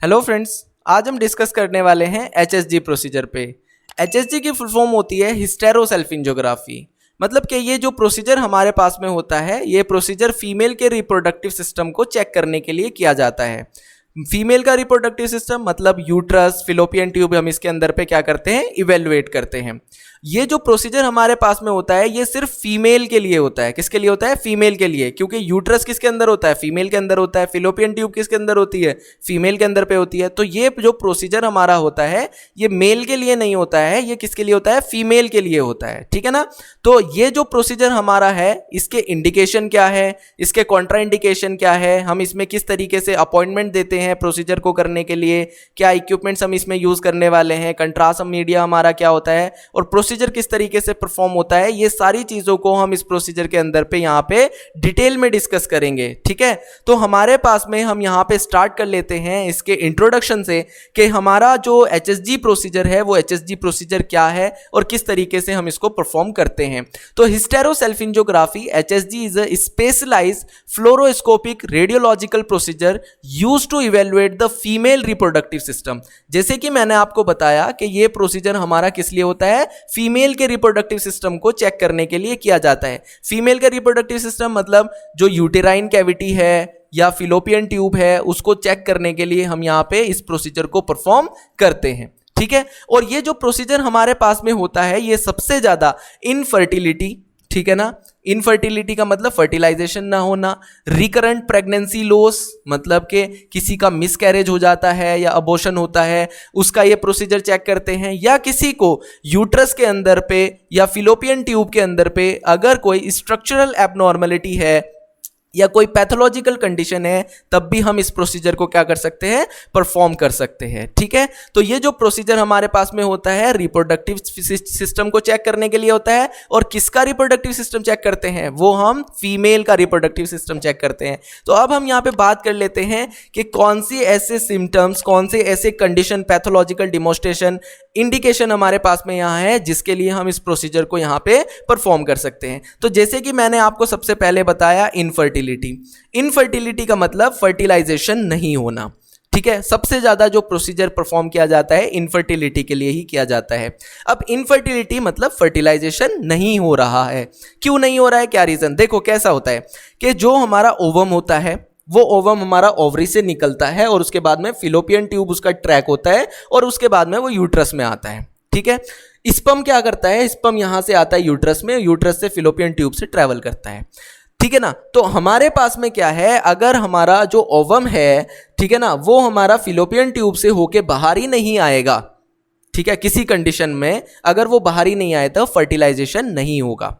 Hello friends, आज हम discuss करने वाले हैं एचएसजी प्रोसीजर पे। एचएसजी की फुल फॉर्म होती है हिस्टेरोसेल्फिंजियोग्राफी। मतलब कि ये जो प्रोसीजर हमारे पास में होता है, ये प्रोसीजर फीमेल के रिप्रोडक्टिव सिस्टम को चेक करने के लिए किया जाता है। फीमेल का रिप्रोडक्टिव सिस्टम मतलब यूट्रस, फिलोपियन ट्यूब, हम इसके अंदर पे क्या करते हैं, इवेलुएट करते हैं। ये जो प्रोसीजर हमारे पास में होता है ये सिर्फ फीमेल के लिए होता है। किसके लिए होता है? फीमेल के लिए, क्योंकि यूट्रस किसके अंदर होता है? फीमेल के अंदर होता है। फिलोपियन ट्यूब किसके अंदर होती है? फीमेल के अंदर पे होती है। तो ये जो प्रोसीजर हमारा होता है ये मेल के लिए नहीं होता है, ये किसके लिए होता है? फीमेल के लिए होता है। ठीक है ना। तो ये जो प्रोसीजर हमारा है इसके इंडिकेशन क्या है, इसके कॉन्ट्रा इंडिकेशन क्या है, हम इसमें किस तरीके से अपॉइंटमेंट देते हैं प्रोसीजर को करने के लिए, क्या इक्विपमेंट्स हम इसमें यूज करने वाले हैं, कंट्रास्ट मीडिया हमारा क्या होता है और प्रोसीजर किस तरीके से परफॉर्म होता है, ये सारी चीजों को हम इस प्रोसीजर के अंदर पे यहाँ पे डिटेल में डिस्कस करेंगे। ठीक है। तो हमारे पास में हम यहाँ पे स्टार्ट कर लेते हैं इसके इंट्रोडक्शन से कि हमारा जो एचएसजी प्रोसीजर है वो एचएसजी प्रोसीजर क्या है और किस तरीके से हम इसको परफॉर्म करते हैं। तो hysterosalpingography HSG is a specialised fluoroscopic radiological procedure used to evaluate the female reproductive system. जैसे कि मैंने आपको बताया कि ये प्रोसीजर हमारा किस लिए होता है? फीमेल के रिप्रोडक्टिव सिस्टम को चेक करने के लिए किया जाता है। फीमेल का रिप्रोडक्टिव सिस्टम मतलब जो यूटेराइन कैविटी है या फिलोपियन ट्यूब है उसको चेक करने के लिए हम यहाँ पे इस प्रोसीजर को परफॉर्म करते हैं। ठीक है। और ये जो प्रोसीजर हमारे पास में होता है ये सबसे ज्यादा इनफर्टिलिटी, ठीक है ना, इनफर्टिलिटी का मतलब फर्टिलाइजेशन ना होना, रिकरेंट प्रेगनेंसी लॉस मतलब कि किसी का मिसकैरेज हो जाता है या अबॉर्शन होता है उसका ये प्रोसीजर चेक करते हैं, या किसी को यूट्रस के अंदर पे या फिलोपियन ट्यूब के अंदर पे अगर कोई स्ट्रक्चरल एबनॉर्मलिटी है या कोई पैथोलॉजिकल कंडीशन है तब भी हम इस प्रोसीजर को क्या कर सकते हैं? परफॉर्म कर सकते हैं। ठीक है। तो ये जो प्रोसीजर हमारे पास में होता है रिप्रोडक्टिव सिस्टम को चेक करने के लिए होता है। और किसका रिप्रोडक्टिव सिस्टम चेक करते हैं? वो हम फीमेल का रिप्रोडक्टिव सिस्टम चेक करते हैं। तो अब हम यहाँ पे बात कर लेते हैं कि कौन सी ऐसे सिम्टम्स, कौन से ऐसे कंडीशन, पैथोलॉजिकल डिमोस्ट्रेशन, इंडिकेशन हमारे पास में यहाँ है जिसके लिए हम इस प्रोसीजर को यहाँ पे परफॉर्म कर सकते हैं। तो जैसे कि मैंने आपको सबसे पहले बताया इनफर्टिलिटी का मतलब फर्टिलाइजेशन नहीं होना। ठीक है। सबसे ज्यादा जो प्रोसीजर परफॉर्म किया जाता है इनफर्टिलिटी के लिए ही किया जाता है। अब इनफर्टिलिटी मतलब फर्टिलाइजेशन नहीं हो रहा है। क्यों नहीं हो रहा है, क्या रीजन? देखो कैसा होता है कि जो हमारा ओवम होता है वो ओवम हमारा ओवरी से निकलता है और उसके बाद में फिलोपियन ट्यूब उसका ट्रैक होता है और उसके बाद में वो यूट्रस में आता है। ठीक है। स्पर्म क्या करता है? स्पर्म यहां से आता है यूट्रस में, यूट्रस से फिलोपियन ट्यूब से ट्रेवल करता है। ठीक है ना। तो हमारे पास में क्या है, अगर हमारा जो ओवम है, ठीक है ना, वो हमारा फिलोपियन ट्यूब से होके बाहर ही नहीं आएगा, ठीक है, किसी कंडीशन में अगर वो बाहर ही नहीं आए तो फर्टिलाइजेशन नहीं होगा।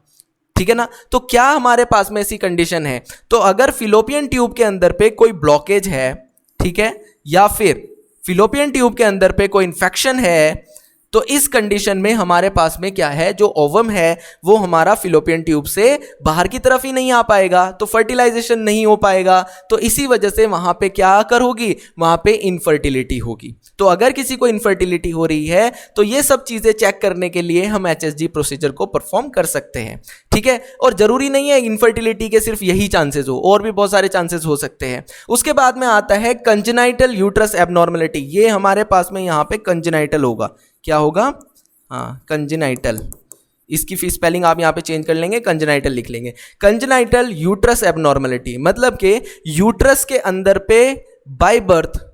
ठीक है ना। तो क्या हमारे पास में ऐसी कंडीशन है? तो अगर फिलोपियन ट्यूब के अंदर पे कोई ब्लॉकेज है, ठीक है, या फिर फिलोपियन ट्यूब के अंदर पे कोई इंफेक्शन है, तो इस कंडीशन में हमारे पास में क्या है, जो ओवम है वो हमारा फिलोपियन ट्यूब से बाहर की तरफ ही नहीं आ पाएगा, तो फर्टिलाइजेशन नहीं हो पाएगा। तो इसी वजह से वहां पे क्या आकर होगी, वहां पे इनफर्टिलिटी होगी। तो अगर किसी को इनफर्टिलिटी हो रही है तो ये सब चीजें चेक करने के लिए हम एचएसजी प्रोसीजर को परफॉर्म कर सकते हैं। ठीक है। और जरूरी नहीं है इनफर्टिलिटी के सिर्फ यही चांसेस हो, और भी बहुत सारे चांसेस हो सकते हैं। उसके बाद में आता है कंजेनाइटल यूट्रस एबनॉर्मलिटी। ये हमारे पास में यहाँ पे कंजेनाइटल होगा। क्या होगा? हाँ, कंजेनाइटल। इसकी स्पेलिंग आप यहाँ पे चेंज कर लेंगे, कंजेनाइटल लिख लेंगे। कंजेनाइटल यूट्रस एबनॉर्मलिटी मतलब कि यूट्रस के अंदर पे बाय बर्थ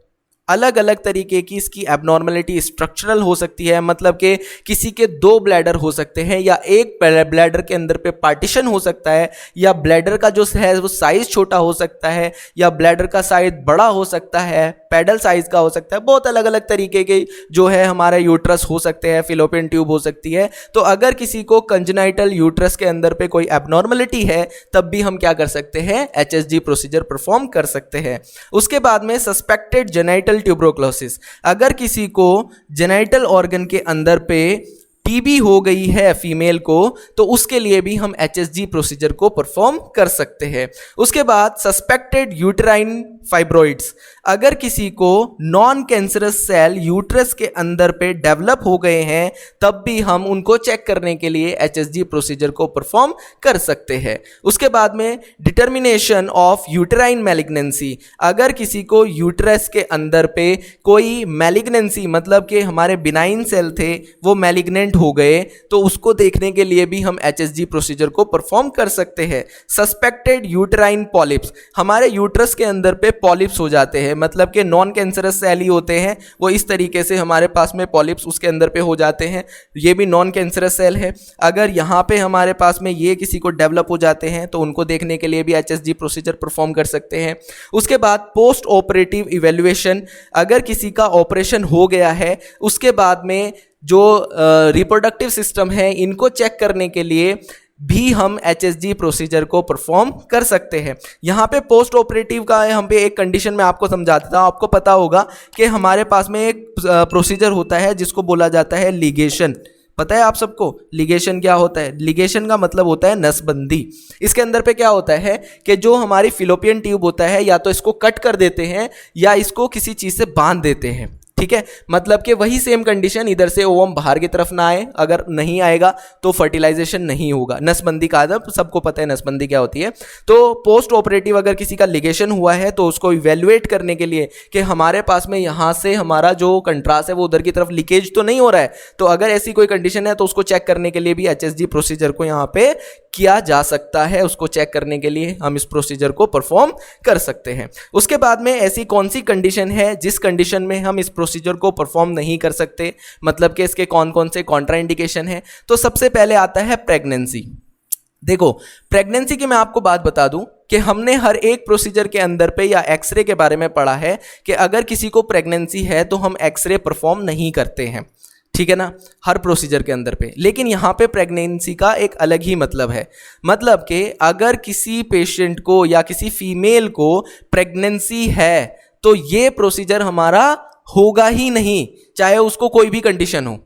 अलग अलग तरीके की इसकी एबनॉर्मलिटी स्ट्रक्चरल हो सकती है। मतलब कि किसी के 2 ब्लैडर हो सकते हैं, या एक ब्लैडर के अंदर पे पार्टीशन हो सकता है, या ब्लैडर का जो है वो साइज छोटा हो सकता है, या ब्लैडर का साइज बड़ा हो सकता है, पैडल साइज का हो सकता है। बहुत अलग अलग तरीके के जो है हमारे यूट्रस हो सकते हैं, फिलोपियन ट्यूब हो सकती है। तो अगर किसी को कंजेनाइटल यूट्रस के अंदर पे कोई एबनॉर्मलिटी है तब भी हम क्या कर सकते हैं, एचएसजी प्रोसीजर परफॉर्म कर सकते हैं। उसके बाद में सस्पेक्टेड जेनाइटल ट्यूबरोक्लोसिस, अगर किसी को जेनाइटल ऑर्गन के अंदर पे टीबी हो गई है फीमेल को, तो उसके लिए भी हम एचएसजी प्रोसीजर को परफॉर्म कर सकते हैं। उसके बाद सस्पेक्टेड यूटेराइन फाइब्रॉइड्स, अगर किसी को नॉन कैंसरस सेल यूट्रस के अंदर पे डेवलप हो गए हैं तब भी हम उनको चेक करने के लिए एचएसजी प्रोसीजर को परफॉर्म कर सकते हैं। उसके बाद में डिटर्मिनेशन ऑफ यूटेराइन मैलिग्नेंसी, अगर किसी को यूट्रस के अंदर पे कोई मैलिग्नेंसी मतलब कि हमारे बिनाइन सेल थे वो मैलिग्नेंट हो गए तो उसको देखने के लिए भी हम एचएसजी प्रोसीजर को परफॉर्म कर सकते हैं। सस्पेक्टेड यूटेराइन पॉलिप्स, हमारे यूट्रस के अंदर पे पॉलिप्स हो जाते हैं मतलब कि नॉन कैंसरस सेल ही होते हैं वो इस तरीके से हमारे पास में पॉलिप्स उसके अंदर पे हो जाते हैं, ये भी नॉन कैंसरस सेल है। अगर यहाँ पे हमारे पास में ये किसी को डेवलप हो जाते हैं तो उनको देखने के लिए भी एचएसजी प्रोसीजर परफॉर्म कर सकते हैं। उसके बाद पोस्ट ऑपरेटिव इवैल्यूएशन, अगर किसी का ऑपरेशन हो गया है उसके बाद में जो रिप्रोडक्टिव सिस्टम है इनको चेक करने के लिए भी हम एचएसजी प्रोसीजर को परफॉर्म कर सकते हैं। यहाँ पे पोस्ट ऑपरेटिव का हम पे एक कंडीशन में आपको समझा देता हूँ। आपको पता होगा कि हमारे पास में एक प्रोसीजर होता है जिसको बोला जाता है लिगेशन। पता है आप सबको लिगेशन क्या होता है? लिगेशन का मतलब होता है नसबंदी। इसके अंदर पे क्या होता है कि जो हमारी फिलोपियन ट्यूब होता है या तो इसको कट कर देते हैं या इसको किसी चीज़ से बांध देते हैं, ठीक है। मतलब कि वही सेम कंडीशन, इधर से ओवम बाहर की तरफ ना आए, अगर नहीं आएगा तो फर्टिलाइजेशन नहीं होगा। नसबंदी का आदत सबको पता है नसबंदी क्या होती है। तो पोस्ट ऑपरेटिव अगर किसी का लिगेशन हुआ है तो उसको इवेल्युएट करने के लिए कि हमारे पास में यहाँ से हमारा जो कंट्रास्ट है वो उधर की तरफ लीकेज तो नहीं हो रहा है, तो अगर ऐसी कोई कंडीशन है तो उसको चेक करने के लिए भी एचएसजी प्रोसीजर को यहाँ पे किया जा सकता है। उसको चेक करने के लिए हम इस प्रोसीजर को परफॉर्म कर सकते हैं। उसके बाद में ऐसी कौन सी कंडीशन है जिस कंडीशन में हम इस प्रोसीजर को परफॉर्म नहीं कर सकते, मतलब कि इसके कौन कौन से कॉन्ट्राइंडिकेशन है। तो सबसे पहले आता है प्रेगनेंसी। देखो प्रेगनेंसी की मैं आपको बात बता दूं कि हमने हर एक प्रोसीजर के अंदर पे या एक्सरे के बारे में पढ़ा है कि अगर किसी को प्रेगनेंसी है तो हम एक्सरे परफॉर्म नहीं करते हैं, ठीक है ना, हर प्रोसीजर के अंदर पे। लेकिन यहाँ पे प्रेगनेंसी का एक अलग ही मतलब है। मतलब कि अगर किसी पेशेंट को या किसी फीमेल को प्रेगनेंसी है तो ये प्रोसीजर हमारा होगा ही नहीं, चाहे उसको कोई भी कंडीशन हो,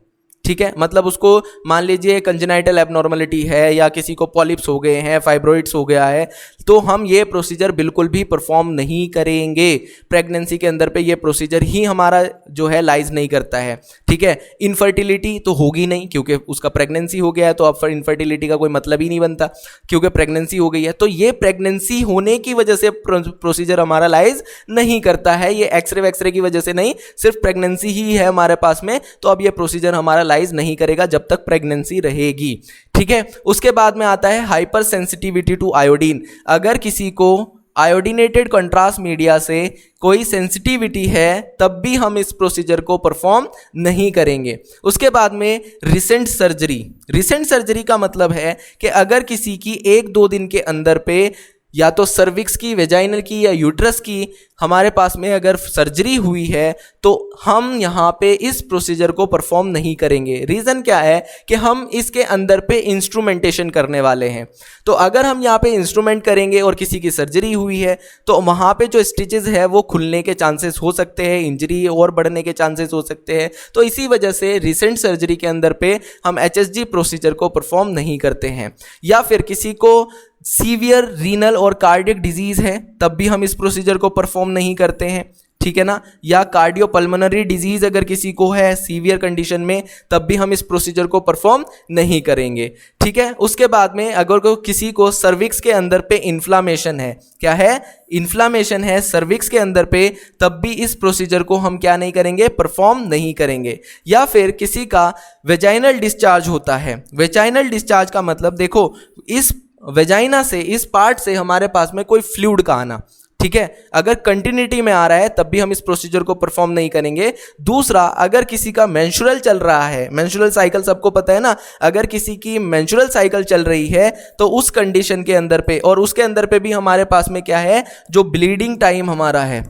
ठीक है। मतलब उसको मान लीजिए कंजेनाइटल एबनॉर्मलिटी है या किसी को पॉलिप्स हो गए हैं, फाइब्रोइड्स हो गया है, तो हम ये प्रोसीजर बिल्कुल भी परफॉर्म नहीं करेंगे। प्रेगनेंसी के अंदर पे ये प्रोसीजर ही हमारा जो है लाइज नहीं करता है, ठीक है। इनफर्टिलिटी तो होगी नहीं क्योंकि उसका प्रेगनेंसी हो गया है, तो अब इनफर्टिलिटी का कोई मतलब ही नहीं बनता क्योंकि प्रेगनेंसी हो गई है। तो ये प्रेगनेंसी होने की वजह से प्रोसीजर हमारा लाइज नहीं करता है, ये एक्सरे वैक्सरे की वजह से नहीं, सिर्फ प्रेगनेंसी ही है हमारे पास में, तो अब ये प्रोसीजर हमारा लाइज नहीं करेगा जब तक प्रेगनेंसी रहेगी, ठीक है। उसके बाद में आता है हाइपर सेंसिटिविटी टू आयोडीन। अगर किसी को आयोडीनेटेड कंट्रास्ट मीडिया से कोई सेंसिटिविटी है तब भी हम इस प्रोसीजर को परफॉर्म नहीं करेंगे। उसके बाद में रिसेंट सर्जरी। रिसेंट सर्जरी का मतलब है कि अगर किसी की 1-2 दिन के अंदर पे या तो सर्विक्स की, वेजाइनल की या यूट्रस की हमारे पास में अगर सर्जरी हुई है तो हम यहाँ पे इस प्रोसीजर को परफॉर्म नहीं करेंगे। रीज़न क्या है कि हम इसके अंदर पे इंस्ट्रूमेंटेशन करने वाले हैं। तो अगर हम यहाँ पे इंस्ट्रूमेंट करेंगे और किसी की सर्जरी हुई है तो वहाँ पे जो स्टिचेस है वो खुलने के चांसेस हो सकते हैं, इंजरी और बढ़ने के चांसेस हो सकते हैं। तो इसी वजह से रिसेंट सर्जरी के अंदर पे हम एचएसजी प्रोसीजर को परफॉर्म नहीं करते हैं। या फिर किसी को सीवियर रीनल और कार्डियक डिजीज है तब भी हम इस प्रोसीजर को परफॉर्म नहीं करते हैं, ठीक है ना। या कार्डियोपल्मोनरी डिजीज अगर किसी को है सीवियर कंडीशन में तब भी हम इस प्रोसीजर को परफॉर्म नहीं करेंगे, ठीक है। उसके बाद में अगर किसी को सर्विक्स के अंदर पे इन्फ्लामेशन है, क्या है, इन्फ्लामेशन है सर्विक्स के अंदर पे, तब भी इस प्रोसीजर को हम क्या नहीं करेंगे, परफॉर्म नहीं करेंगे। या फिर किसी का वेजाइनल डिस्चार्ज होता है। वेजाइनल डिस्चार्ज का मतलब देखो इस वेजाइना से, इस पार्ट से हमारे पास में कोई फ्लूइड का आना, ठीक है, अगर कंटिन्यूटी में आ रहा है तब भी हम इस प्रोसीजर को परफॉर्म नहीं करेंगे। दूसरा, अगर किसी का मेंस्ट्रुअल चल रहा है, मेंस्ट्रुअल साइकिल सबको पता है ना, अगर किसी की मेंस्ट्रुअल साइकिल चल रही है तो उस कंडीशन के अंदर पे और उसके अंदर पे भी हमारे पास में क्या है, जो ब्लीडिंग टाइम हमारा है,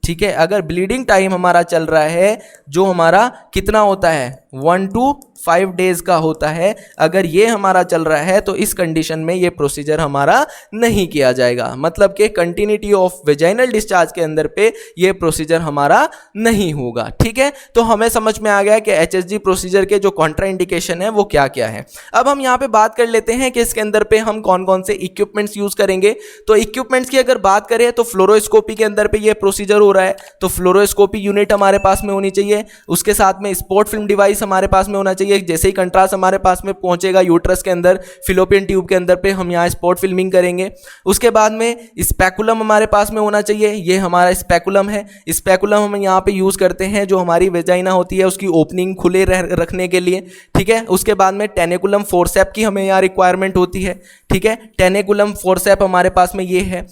ठीक है, अगर ब्लीडिंग टाइम हमारा चल रहा है जो हमारा कितना होता है 1 to 5 डेज का होता है। अगर ये हमारा चल रहा है तो इस कंडीशन में ये प्रोसीजर हमारा नहीं किया जाएगा, मतलब कि कंटिन्यूटी ऑफ वेजाइनल डिस्चार्ज के अंदर पे ये प्रोसीजर हमारा नहीं होगा। ठीक है, तो हमें समझ में आ गया कि एचएसजी प्रोसीजर के जो कॉन्ट्राइंडिकेशन है वो क्या क्या है। अब हम यहाँ पे बात कर लेते हैं कि इसके अंदर पे हम कौन कौन से इक्विपमेंट्स यूज करेंगे। तो इक्विपमेंट्स की अगर बात करें तो फ्लोरोस्कोपी के अंदर पे ये प्रोसीजर हो रहा है, तो फ्लोरोस्कोपी यूनिट हमारे पास में होनी चाहिए। उसके साथ में स्पॉट फिल्म डिवाइस हमारे पास में होना चाहिए। जैसे ही कंट्रास्ट हमारे पास में पहुंचेगा यूट्रस के अंदर, फिलोपियन ट्यूब के अंदर पे हम यहाँ स्पॉट फिल्मिंग करेंगे। उसके बाद में स्पेकुलम हमारे पास में होना चाहिए, ये हमारा स्पेकुलम है। स्पेकुलम हम यहाँ पे यूज करते हैं जो हमारी वेजाइना होती है उसकी ओपनिंग खुले रखने के लिए। ठीक है, उसके बाद में टेनिकुलम फोर्सेप की हमें यहाँ रिक्वायरमेंट होती है। ठीक है, टेनिकुलम फोर्सेप हमारे पास में ये है।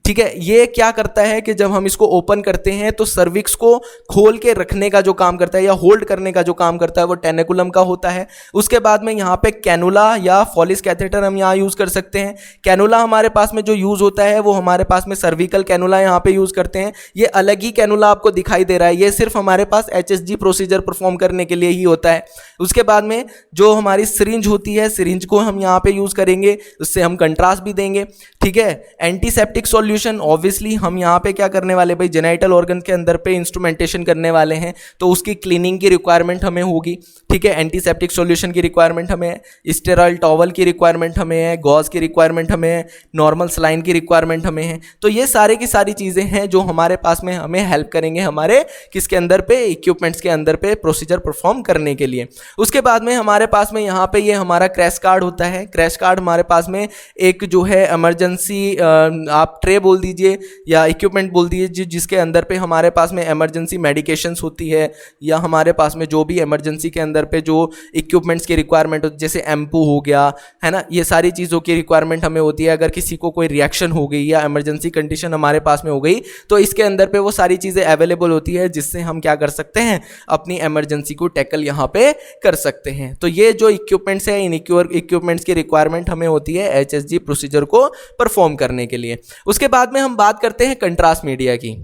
ठीक है, ये क्या करता है कि जब हम इसको ओपन करते हैं तो सर्विक्स को खोल के रखने का जो काम करता है या होल्ड करने का जो काम करता है वो टेनिकुलम का होता है। उसके बाद में यहाँ पे कैनुला या फॉलिस कैथेटर हम यहाँ यूज कर सकते हैं। कैनुला हमारे पास में जो यूज होता है वो हमारे पास में सर्विकल कैनुला यहाँ पे यूज करते हैं। ये अलग ही कैनुला आपको दिखाई दे रहा है, ये सिर्फ हमारे पास एचएसजी प्रोसीजर परफॉर्म करने के लिए ही होता है। उसके बाद में जो हमारी सिरिंज होती है, सिरिंज को हम यहाँ पे यूज करेंगे, उससे हम कंट्रास्ट भी देंगे। ठीक है, एंटीसेप्टिक सॉल्यूशन ऑब्वियसली हम यहाँ पे क्या करने वाले भाई, जेनाइटल ऑर्गन के अंदर पे इंस्ट्रूमेंटेशन करने वाले हैं तो उसकी क्लीनिंग की रिक्वायरमेंट हमें होगी। ठीक है, एंटीसेप्टिक सॉल्यूशन की रिक्वायरमेंट हमें है, स्टेरॉइल टॉवल की रिक्वायरमेंट हमें है, गॉज की रिक्वायरमेंट हमें है, नॉर्मल सलाइन की रिक्वायरमेंट हमें है। तो ये सारे की सारी चीज़ें हैं जो हमारे पास में हमें हेल्प करेंगे हमारे किसके अंदर पे, इक्विपमेंट्स के अंदर पे प्रोसीजर परफॉर्म करने के लिए। उसके बाद में हमारे पास में यहाँ पे ये हमारा क्रैश कार्ड होता है। क्रैश कार्ड हमारे पास में एक जो है इमरजेंसी आप ट्रे बोल दीजिए या इक्विपमेंट बोल दीजिए जिसके अंदर पे हमारे पास में इमरजेंसी मेडिकेशंस होती है या हमारे पास में जो भी इमरजेंसी के अंदर पे जो इक्विपमेंट्स की रिक्वायरमेंट होती है, जैसे एम्पू हो गया है ना, ये सारी चीज़ों की रिक्वायरमेंट हमें होती है। अगर किसी को कोई रिएक्शन हो गई या इमरजेंसी कंडीशन हमारे पास में हो गई तो इसके अंदर पे वो सारी चीज़ें अवेलेबल होती है जिससे हम क्या कर सकते हैं, अपनी इमरजेंसी को टैकल यहाँ पे कर सकते हैं। तो ये जो इक्विपमेंट्स है, इन इक्विपमेंट्स की रिक्वायरमेंट हमें होती है एचएसजी प्रोसीजर को परफॉर्म करने के लिए। उसके बाद में हम बात करते हैं कंट्रास्ट मीडिया की।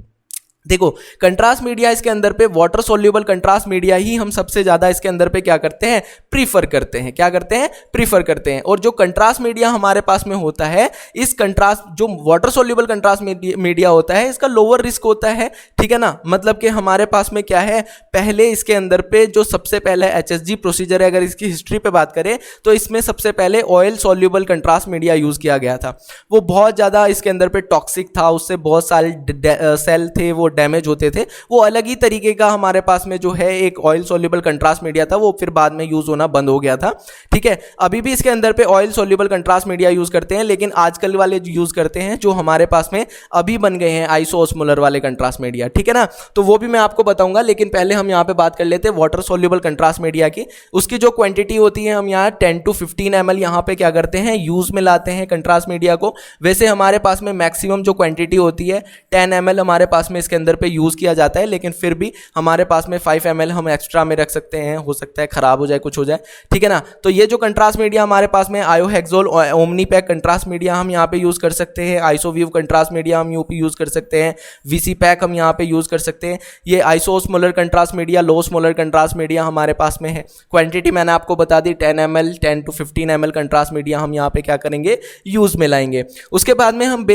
देखो, कंट्रास्ट मीडिया इसके अंदर पे वाटर सोल्यूबल कंट्रास्ट मीडिया ही हम सबसे ज़्यादा इसके अंदर पे क्या करते हैं, प्रीफर करते हैं। क्या करते हैं, प्रीफर करते हैं। और जो कंट्रास्ट मीडिया हमारे पास में होता है, इस कंट्रास्ट जो वाटर सोल्यूबल कंट्रास्ट मीडिया होता है इसका लोअर रिस्क होता है। ठीक है ना, मतलब कि हमारे पास में क्या है, पहले इसके अंदर पे जो सबसे पहले एचएसजी प्रोसीजर है, अगर इसकी हिस्ट्री पे बात करें तो इसमें सबसे पहले oil soluble contrast media use किया गया था। वो बहुत ज़्यादा इसके अंदर पे टॉक्सिक था, उससे बहुत सारे सेल थे वो डैमेज होते थे। वो अलग ही तरीके का हमारे पास में जो है एक ऑयल सोल्यूबल कंट्रास्ट मीडिया था, वो फिर बाद में यूज होना बंद हो गया था। ठीक है, अभी भी इसके अंदर पे oil soluble contrast media use करते हैं, लेकिन आजकल वाले यूज करते हैं जो हमारे पास में अभी बन गए हैं आइसोओस्मोलर वाले कंट्रास्ट मीडिया। ठीक है ना, तो वो भी मैं आपको बताऊंगा, लेकिन पहले हम यहाँ पे बात कर लेते हैं वाटर सोल्यूबल कंट्रास्ट मीडिया की। उसकी जो क्वांटिटी होती है, हम यहाँ 10 to 15 ml यहाँ पे क्या करते हैं, यूज में लाते हैं कंट्रास्ट मीडिया को। वैसे हमारे पास में मैक्सिमम जो क्वांटिटी होती है 10 ml हमारे पास में इसके अंदर पे यूज किया जाता है, लेकिन फिर भी हमारे पास में 5 ml हम एक्स्ट्रा में रख सकते हैं, हो सकता है खराब हो जाए, कुछ हो जाए। ठीक है ना, तो ये जो कंट्रास्ट मीडिया हमारे पास में आयोहेक्सोल ओमनीपैक कंट्रास्ट मीडिया हम यहाँ पे यूज कर सकते हैं, आइसोवीव कंट्रास्ट मीडिया हम यूज कर सकते हैं, वीसी पैक हम यहाँ पे यूज कर सकते हैं। ये आइसोस्मोलर कंट्रास्ट मीडिया, लो स्मोलर कंट्रास्ट मीडिया हमारे पास में है। क्वांटिटी मैंने आपको बता दी 10 ml, 10 to 15 ml contrast media हम यहाँ पे क्या करेंगे, यूज में लाएंगे। उसके बाद में हम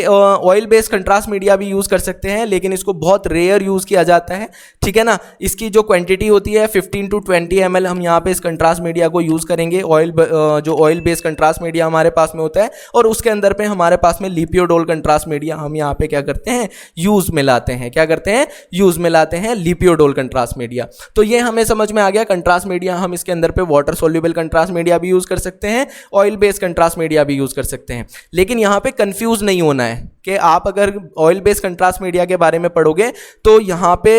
ऑयल बेस्ड कंट्रास्ट मीडिया भी यूज कर सकते हैं, लेकिन इसको बहुत रेयर यूज किया जाता है। ठीक है ना, इसकी जो क्वांटिटी होती है 15 to 20 ml हम यहाँ पे इस कंट्रास्ट मीडिया को यूज करेंगे। जो ऑयल बेस्ड कंट्रास्ट मीडिया हमारे पास में होता है, और उसके अंदर पे हमारे पास में लिपियोडोल कंट्रास्ट मीडिया हम यहाँ पे क्या करते हैं, यूज में लाते हैं। क्या करते हैं, यूज में लाते हैं लिपियोडोल कंट्रास्ट मीडिया। तो ये हमें समझ में आ गया कंट्रास्ट मीडिया, हम इसके अंदर पे वाटर सोल्यूबल कंट्रास्ट मीडिया भी यूज कर सकते हैं, ऑयल बेस्ड कंट्रास्ट मीडिया भी यूज कर सकते हैं। लेकिन यहाँ पे कंफ्यूज नहीं होना है कि आप अगर ऑयल बेस्ड कंट्रास्ट मीडिया के बारे में पढ़ोगे तो यहाँ पे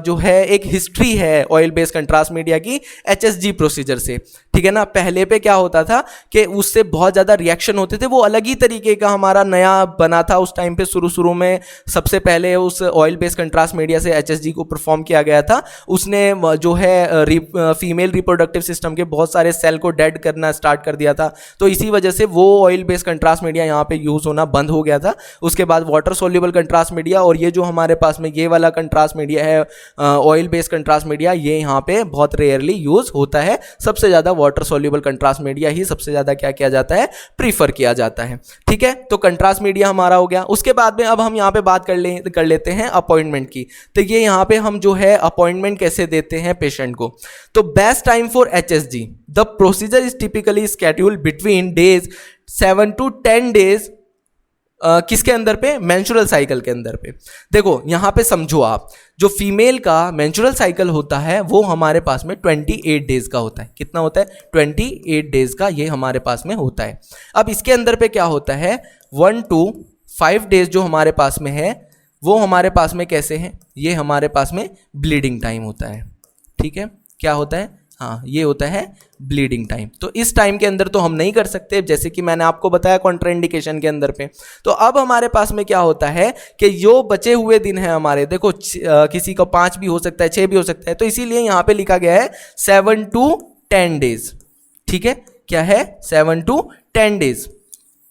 जो है एक हिस्ट्री है ऑयल बेस्ड कंट्रास्ट मीडिया की एचएसजी प्रोसीजर से। ठीक है ना। पहले पे क्या होता था कि उससे बहुत ज़्यादा रिएक्शन होते थे, वो अलग ही तरीके का हमारा नया बना था उस टाइम पे। शुरू में सबसे पहले उस ऑयल बेस्ड कंट्रास्ट मीडिया से HSG को परफॉर्म किया गया था। उसने जो है फीमेल रिप्रोडक्टिव सिस्टम के बहुत सारे सेल को डेड करना स्टार्ट कर दिया था, तो इसी वजह से वो ऑयल बेस्ड कंट्रास्ट मीडिया यहाँ पे यूज़ होना बंद हो गया था। उसके बाद वाटर सोल्यूबल कंट्रास्ट मीडिया, और ये जो हमारे पास में ये वाला कंट्रास्ट मीडिया है ऑयल बेस्ड कंट्रास्ट मीडिया, ये यहाँ पे बहुत रेयरली यूज़ होता है। सबसे ज़्यादा वाटर सोल्यूबल कंट्रास्ट मीडिया ही सबसे ज़्यादा क्या किया जाता है, प्रीफर किया जाता है। ठीक है, तो कंट्रास्ट मीडिया हमारा हो गया। उसके बाद में अब हम यहाँ पे बात कर लेते हैं अपॉइंटमेंट की। तो ये यहाँ पे हम जो है अपॉइंटमेंट कैसे देते हैं पेशेंट को। तो best time for HSG, the procedure is typically schedule between days 7 to 10 days. किसके अंदर पे, मेंस्ट्रुअल साइकिल के अंदर पे। देखो यहाँ पे समझो आप, जो फीमेल का मेंस्ट्रुअल साइकिल होता है वो हमारे पास में 28 डेज का होता है। कितना होता है, 28 डेज का ये हमारे पास में होता है। अब इसके अंदर पे क्या होता है, 1 to 5 डेज जो हमारे पास में है वो हमारे पास में कैसे हैं, ये हमारे पास में ब्लीडिंग टाइम होता है। ठीक है, क्या होता है, हाँ ये होता है ब्लीडिंग टाइम। तो इस टाइम के अंदर तो हम नहीं कर सकते, जैसे कि मैंने आपको बताया कॉन्ट्राइंडिकेशन के अंदर पे। तो अब हमारे पास में क्या होता है कि जो बचे हुए दिन हैं हमारे, देखो किसी का 5 भी हो सकता है, 6 भी हो सकता है, तो इसीलिए यहाँ पे लिखा गया है 7 to 10 डेज। ठीक है, क्या है, 7 to 10 days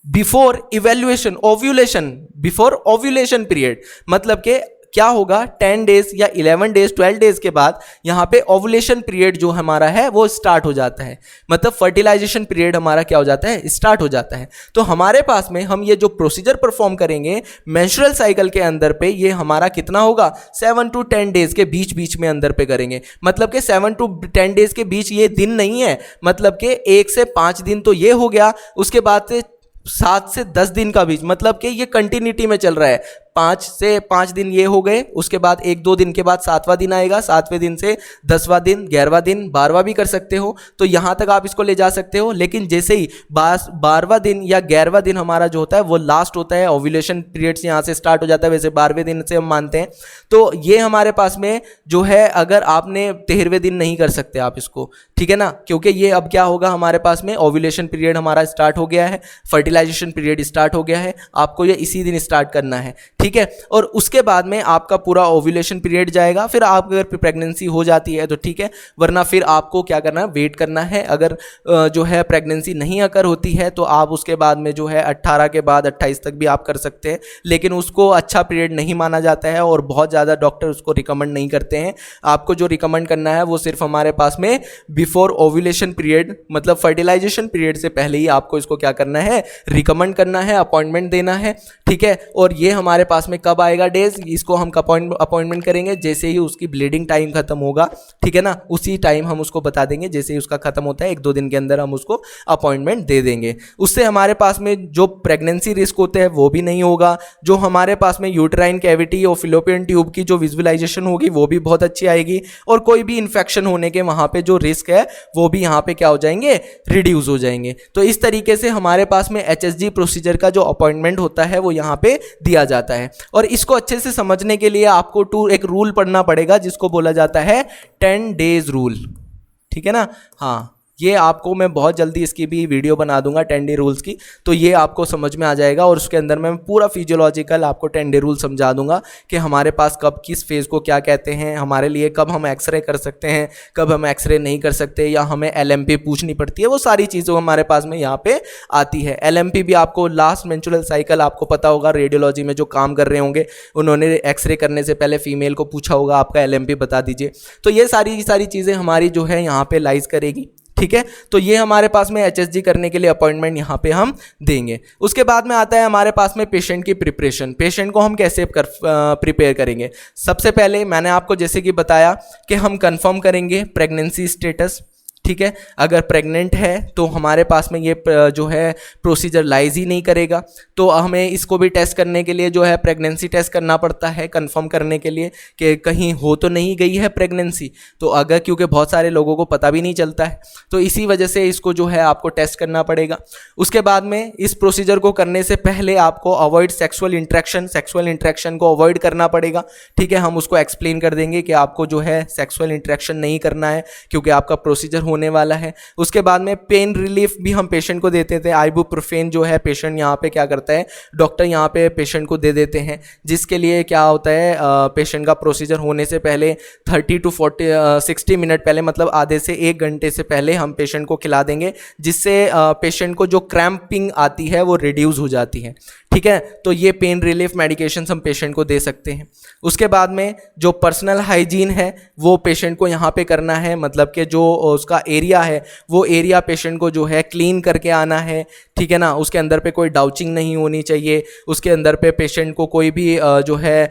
before evaluation ovulation, before ovulation period. मतलब कि क्या होगा, 10 डेज या 11 डेज 12 डेज के बाद यहाँ पे ओवुलेशन पीरियड जो हमारा है वो स्टार्ट हो जाता है। मतलब फर्टिलाइजेशन पीरियड हमारा क्या हो जाता है, स्टार्ट हो जाता है। तो हमारे पास में हम ये जो प्रोसीजर परफॉर्म करेंगे मेंस्ट्रुअल साइकिल के अंदर पे, ये हमारा कितना होगा, 7 to 10 डेज के बीच बीच में अंदर पे करेंगे। मतलब कि 7 to 10 डेज के बीच ये दिन नहीं है, मतलब कि 1 से 5 दिन तो ये हो गया, उसके बाद से 7 से 10 दिन का बीच, मतलब कि ये कंटिन्यूटी में चल रहा है। 5 से 5 दिन ये हो गए, उसके बाद 1-2 दिन के बाद 7वां दिन आएगा, 7वें दिन से 10वां दिन, 11वां दिन, 12वां भी कर सकते हो, तो यहाँ तक आप इसको ले जा सकते हो। लेकिन जैसे ही 12वां दिन या 11वां दिन हमारा जो होता है वो लास्ट होता है, ओव्यूलेशन पीरियड से यहाँ से स्टार्ट हो जाता है, वैसे 12वें दिन से हम मानते हैं। तो ये हमारे पास में जो है, अगर आपने 13वें दिन नहीं कर सकते आप इसको, ठीक है ना, क्योंकि ये अब क्या होगा हमारे पास में, ओव्यूलेशन पीरियड हमारा स्टार्ट हो गया है, फर्टिलाइजेशन पीरियड स्टार्ट हो गया है, आपको ये इसी दिन स्टार्ट करना है। ठीक है, और उसके बाद में आपका पूरा ओव्यूलेशन पीरियड जाएगा। फिर आप अगर प्रेगनेंसी हो जाती है तो ठीक है, वरना फिर आपको क्या करना है, वेट करना है। अगर जो है प्रेगनेंसी नहीं अगर होती है तो आप उसके बाद में जो है 18 के बाद 28 तक भी आप कर सकते हैं, लेकिन उसको अच्छा पीरियड नहीं माना जाता है और बहुत ज़्यादा डॉक्टर उसको रिकमेंड नहीं करते हैं। आपको जो रिकमेंड करना है वो सिर्फ हमारे पास में बिफोर ओव्यूलेशन पीरियड, मतलब फर्टिलाइजेशन पीरियड से पहले ही आपको इसको क्या करना है, रिकमेंड करना है, अपॉइंटमेंट देना है। ठीक है, और ये हमारे पास में कब आएगा डेज, इसको हम अपॉइंटमेंट करेंगे जैसे ही उसकी ब्लीडिंग टाइम खत्म होगा। ठीक है ना, उसी टाइम हम उसको बता देंगे, जैसे ही उसका खत्म होता है 1-2 दिन के अंदर हम उसको अपॉइंटमेंट दे देंगे। उससे हमारे पास में जो प्रेगनेंसी रिस्क होते हैं वो भी नहीं होगा, जो हमारे पास में यूट्राइन कैविटी और फिलोपियन ट्यूब की जो विजुअलाइजेशन होगी वो भी बहुत अच्छी आएगी, और कोई भी इन्फेक्शन होने के वहाँ पे जो रिस्क है वो भी यहाँ पे क्या हो जाएंगे, रिड्यूस हो जाएंगे। तो इस तरीके से हमारे पास में HSG प्रोसीजर का जो अपॉइंटमेंट होता है वो यहाँ पे दिया जाता है। और इसको अच्छे से समझने के लिए आपको एक रूल पढ़ना पड़ेगा जिसको बोला जाता है 10 डेज रूल। ठीक है ना, हाँ, ये आपको मैं बहुत जल्दी इसकी भी वीडियो बना दूंगा 10 डे रूल्स की, तो ये आपको समझ में आ जाएगा। और उसके अंदर मैं पूरा फिजियोलॉजिकल आपको 10 डे रूल समझा दूंगा कि हमारे पास कब किस फेज़ को क्या कहते हैं, हमारे लिए कब हम एक्सरे कर सकते हैं, कब हम एक्सरे नहीं कर सकते, या हमें LMP पूछनी पड़ती है, वो सारी चीज़ों हमारे पास में यहाँ पे आती है। LMP भी आपको लास्ट मेंस्ट्रुअल साइकिल आपको पता होगा, रेडियोलॉजी में जो काम कर रहे होंगे उन्होंने एक्सरे करने से पहले फीमेल को पूछा होगा आपका LMP बता दीजिए। तो ये सारी चीज़ें हमारी जो है यहाँ पे लाइज करेगी। ठीक है, तो ये हमारे पास में HSG करने के लिए अपॉइंटमेंट यहाँ पे हम देंगे। उसके बाद में आता है हमारे पास में पेशेंट की प्रिपरेशन। पेशेंट को हम कैसे प्रिपेयर करेंगे। सबसे पहले मैंने आपको जैसे कि बताया कि हम कंफर्म करेंगे प्रेगनेंसी स्टेटस। ठीक है, अगर प्रेग्नेंट है तो हमारे पास में ये जो है प्रोसीजर लाइज ही नहीं करेगा, तो हमें इसको भी टेस्ट करने के लिए जो है प्रेगनेंसी टेस्ट करना पड़ता है, कंफर्म करने के लिए कि कहीं हो तो नहीं गई है प्रेगनेंसी। तो अगर, क्योंकि बहुत सारे लोगों को पता भी नहीं चलता है, तो इसी वजह से इसको जो है आपको टेस्ट करना पड़ेगा। उसके बाद में इस प्रोसीजर को करने से पहले आपको अवॉइड सेक्सुअल इंट्रैक्शन को अवॉइड करना पड़ेगा। ठीक है, हम उसको एक्सप्लेन कर देंगे कि आपको जो है सेक्सुअल इंट्रैक्शन नहीं करना है, क्योंकि आपका प्रोसीजर होने होने वाला है। उसके बाद में पेन रिलीफ भी हम पेशेंट को देते थे। आइबुप्रोफेन जो है पेशेंट यहाँ पे क्या करता है, डॉक्टर यहाँ पे पेशेंट को दे देते हैं, जिसके लिए क्या होता है पेशेंट का प्रोसीजर होने से पहले 60 मिनट पहले, मतलब आधे से 1 घंटे से पहले हम पेशेंट को खिला देंगे, जिससे पेशेंट को जो क्रैम्पिंग आती है वो रिड्यूस हो जाती है। ठीक है, तो ये पेन रिलीफ मेडिकेशन हम पेशेंट को दे सकते हैं। उसके बाद में जो पर्सनल हाइजीन है वो पेशेंट को यहाँ पे करना है, मतलब कि जो उसका एरिया है वो एरिया पेशेंट को जो है क्लीन करके आना है। ठीक है ना, उसके अंदर पे कोई डाउचिंग नहीं होनी चाहिए, उसके अंदर पे पेशेंट को कोई भी जो है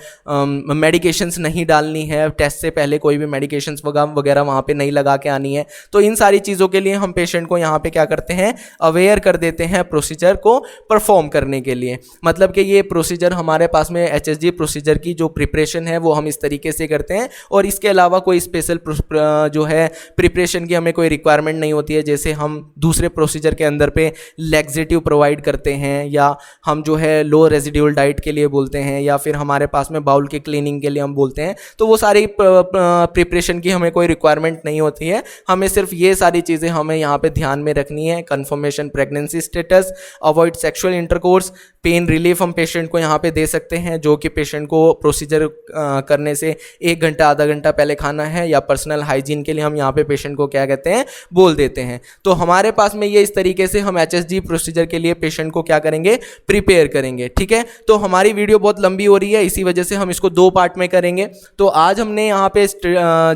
मेडिकेशंस नहीं डालनी है, टेस्ट से पहले कोई भी मेडिकेशंस वगैरह वहाँ पे नहीं लगा के आनी है। तो इन सारी चीज़ों के लिए हम पेशेंट को यहाँ पे क्या करते हैं, अवेयर कर देते हैं प्रोसीजर को परफॉर्म करने के लिए। मतलब कि ये प्रोसीजर हमारे पास में HSG प्रोसीजर की जो प्रिपरेशन है वो हम इस तरीके से करते हैं, और इसके अलावा कोई स्पेशल जो है प्रिपरेशन की हमें कोई रिक्वायरमेंट नहीं होती है। जैसे हम दूसरे प्रोसीजर के अंदर पे लैक्सेटिव प्रोवाइड करते हैं, या हम जो है लो रेजिड्यूल डाइट के लिए बोलते हैं, या फिर हमारे पास में बाउल के क्लीनिंग के लिए हम बोलते हैं, तो वो सारी प्रिपरेशन की हमें कोई रिक्वायरमेंट नहीं होती है। हमें सिर्फ ये सारी चीज़ें हमें यहाँ पे ध्यान में रखनी है। Confirmation pregnancy status, avoid sexual intercourse, pain relief हम पेशेंट को यहाँ पे दे सकते हैं, जो कि पेशेंट को प्रोसीजर करने से 1 घंटा आधा घंटा पहले खाना है, या पर्सनल हाइजीन के लिए हम यहाँ पे पेशेंट को क्या कहते हैं, बोल देते हैं। तो हमारे पास में ये इस तरीके से हम HSG प्रोसीजर के लिए पेशेंट को क्या करेंगे, प्रिपेयर करेंगे। ठीक है, तो हमारी वीडियो बहुत लंबी हो रही है, इसी वजह से हम इसको 2 पार्ट में करेंगे। तो आज हमने यहाँ पे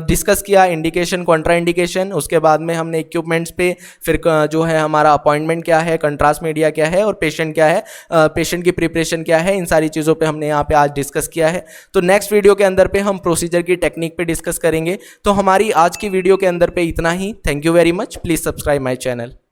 डिस्कस किया इंडिकेशन, कॉन्ट्रा इंडिकेशन, उसके बाद में हमने इक्विपमेंट्स पे, फिर जो है हमारा अपॉइंटमेंट क्या है, कंट्रास्ट मीडिया क्या है, और पेशेंट क्या है, पेशेंट की प्रिपरेशन क्या है, इन सारी चीज़ों पे हमने यहाँ पे आज डिस्कस किया है। तो नेक्स्ट वीडियो के अंदर पे हम प्रोसीजर की टेक्निक पे डिस्कस करेंगे। तो हमारी आज की वीडियो के अंदर पे इतना ही। Thank you very much. Please subscribe my channel.